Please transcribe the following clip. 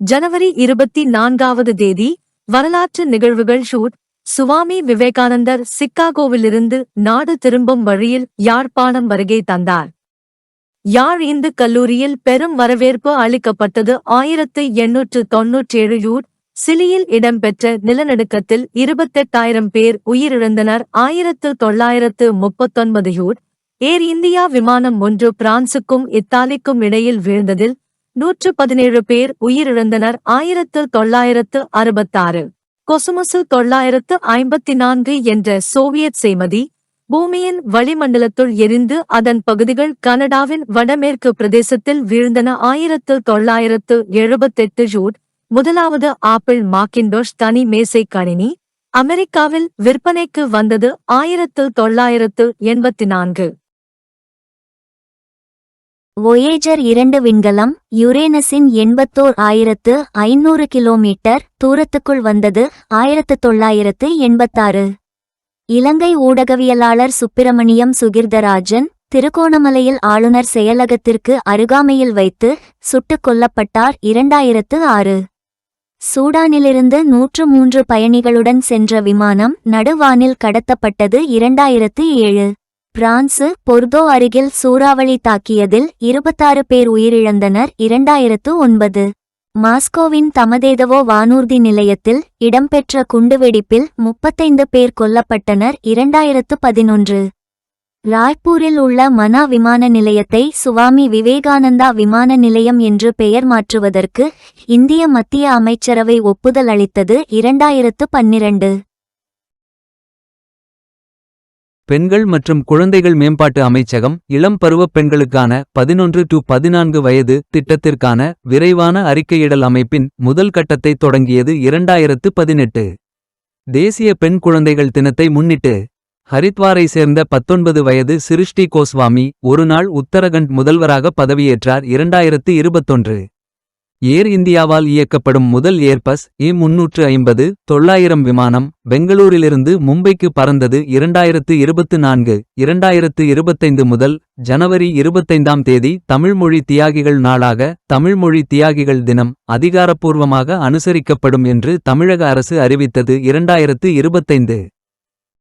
ஜனவரி 24வது தேதி வரலாற்று நிகழ்வுகள் ஷூட். சுவாமி விவேகானந்தர் சிக்காகோவிலிருந்து நாடு திரும்பும் வழியில் யாழ்ப்பாணம் வருகை தந்தார். யாழ் இந்து கல்லூரியில் பெரும் வரவேற்பு அளிக்கப்பட்டது. 1897 யூட். சிலியில் இடம்பெற்ற நிலநடுக்கத்தில் 28,000 பேர் உயிரிழந்தனர். 1939 யூட். ஏர் இந்தியா விமானம் ஒன்று பிரான்சுக்கும் இத்தாலிக்கும் இடையில் வீழ்ந்ததில் 117 பேர் உயிரிழந்தனர். 1966 கொசுமுசு 954 என்ற சோவியத் செய்மதி பூமியின் வளிமண்டலத்துள் எரிந்து அதன் பகுதிகள் கனடாவின் வடமேற்கு பிரதேசத்தில் வீழ்ந்தன. 1978 ஜூட். முதலாவது ஆப்பிள் மாக்கின்டோஷ் தனி மேசை கணினி அமெரிக்காவில் விற்பனைக்கு வந்தது. 1984 வொயேஜர் 2 விண்கலம் யுரேனஸின் 81,500 கிலோமீட்டர் தூரத்துக்குள் வந்தது. 1986 இலங்கை ஊடகவியலாளர் சுப்பிரமணியம் சுகிர்தராஜன் திருகோணமலையில் ஆளுநர் செயலகத்திற்கு அருகாமையில் வைத்து சுட்டுக் கொல்லப்பட்டார். 2006 சூடானிலிருந்து 103 பயணிகளுடன் சென்ற விமானம் நடுவானில் கடத்தப்பட்டது. 2007 பிரான்சு பொர்தோ அருகில் சூறாவளி தாக்கியதில் 26 பேர் உயிரிழந்தனர். 2009 மாஸ்கோவின் தமதேதவோ வானூர்தி நிலையத்தில் இடம்பெற்ற குண்டுவெடிப்பில் 35 பேர் கொல்லப்பட்டனர். 2011 ராய்ப்பூரில் உள்ள மனா விமான நிலையத்தை சுவாமி விவேகானந்தா விமான நிலையம் என்று பெயர் மாற்றுவதற்கு இந்திய மத்திய அமைச்சரவை ஒப்புதல் அளித்தது. 2012 பெண்கள் மற்றும் குழந்தைகள் மேம்பாட்டு அமைச்சகம் இளம் பருவப் பெண்களுக்கான 11 to 14 வயது திட்டத்திற்கான விரைவான அறிக்கையிடல் அமைப்பின் முதல் கட்டத்தை தொடங்கியது. 2018 தேசிய பெண் குழந்தைகள் தினத்தை முன்னிட்டு ஹரித்வாரை சேர்ந்த 19 வயது சிருஷ்டி கோஸ்வாமி ஒருநாள் உத்தரகண்ட் முதல்வராக பதவியேற்றார். 2021 ஏர் இந்தியாவால் இயக்கப்படும் முதல் ஏர்பஸ் A350 900 விமானம் பெங்களூரிலிருந்து மும்பைக்கு பறந்தது. 2024 2025 முதல் ஜனவரி 25ஆம் தேதி தமிழ்மொழி தியாகிகள் நாளாக தமிழ்மொழி தியாகிகள் தினம் அதிகாரப்பூர்வமாக அனுசரிக்கப்படும் என்று தமிழக அரசு அறிவித்தது. 2025